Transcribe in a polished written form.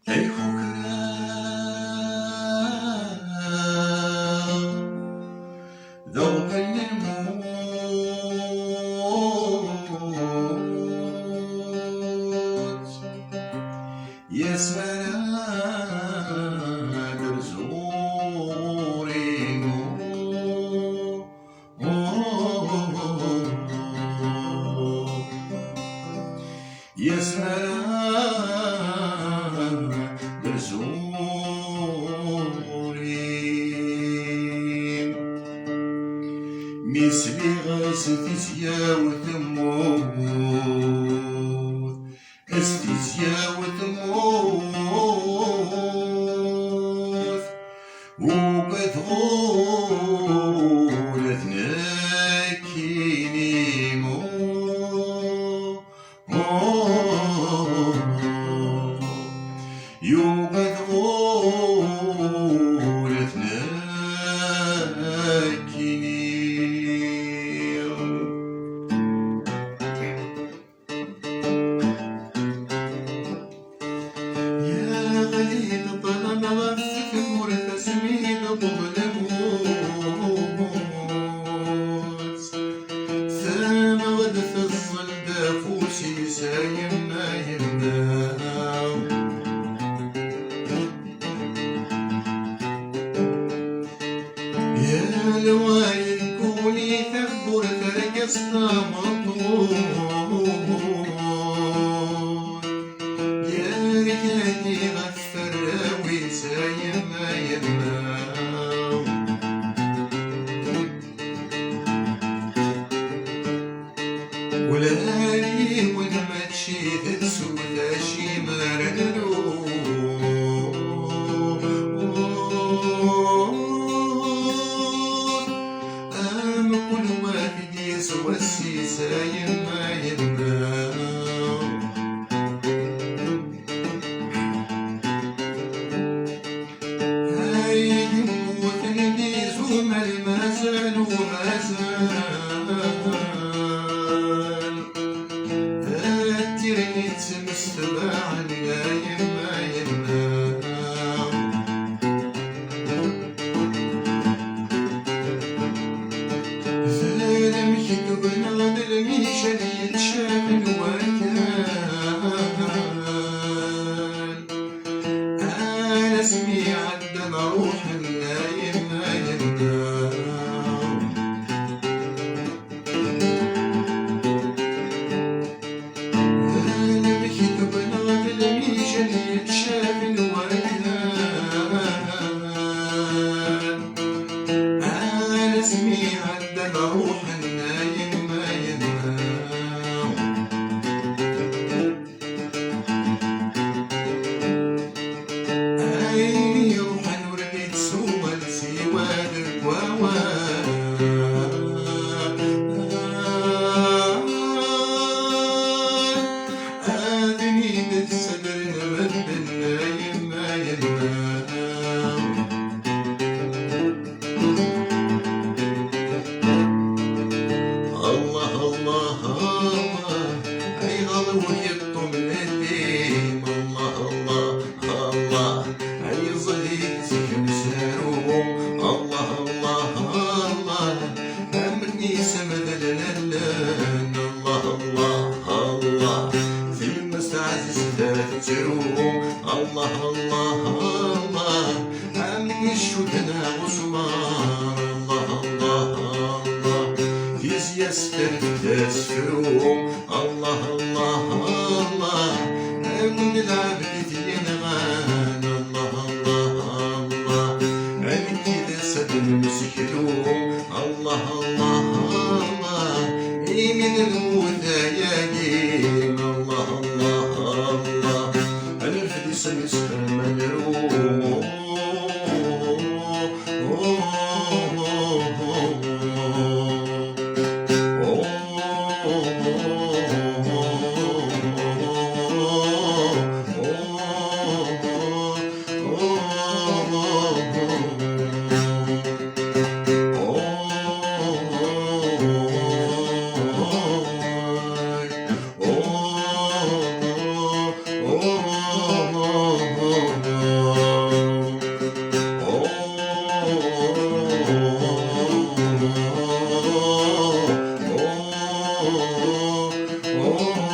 ای خوکرا ذوق الموت يسمع درزوري يسمع درزوري مثلي غاستي زياوة موت استزياوة موت وبدغول تنكيني موت يبدغول تنكيني يا لوايد كوني ثبر ترقصنا مطول يا رجالي غفر وسايما يما ولالي ولما تشيد السودا شي مرنو كل واحد يسوى السيسا يما يما هاي يموت النيز وما المازال ومازال ترني تمستوى عنا يما يما الميشان يتشامل وكان أنا اسمي عندنا روح النايم نايمنا أنا بكتب نغم الميشان يتشامل وكان أنا اسمي عندنا روح النايم عيني روح نورني تسوى لسواد الكواوى آذني بالصدر نمد النايم يما الله الله الله أي غلو يبطم النديم الله الله الله أي ظليل سكن ساروم الله الله الله أمرني سمد للان الله الله الله في المستعز ذات تروم الله الله الله أمني الشدنا غصمان الله الله الله يستر تسفروم الله الله الله من العبد ينغان الله الله الله عندي لسد المسكروم الله الله الله من الموتى يا جيم الله الله الله الفدس مسفر ملروم oh, oh, oh, oh. أوه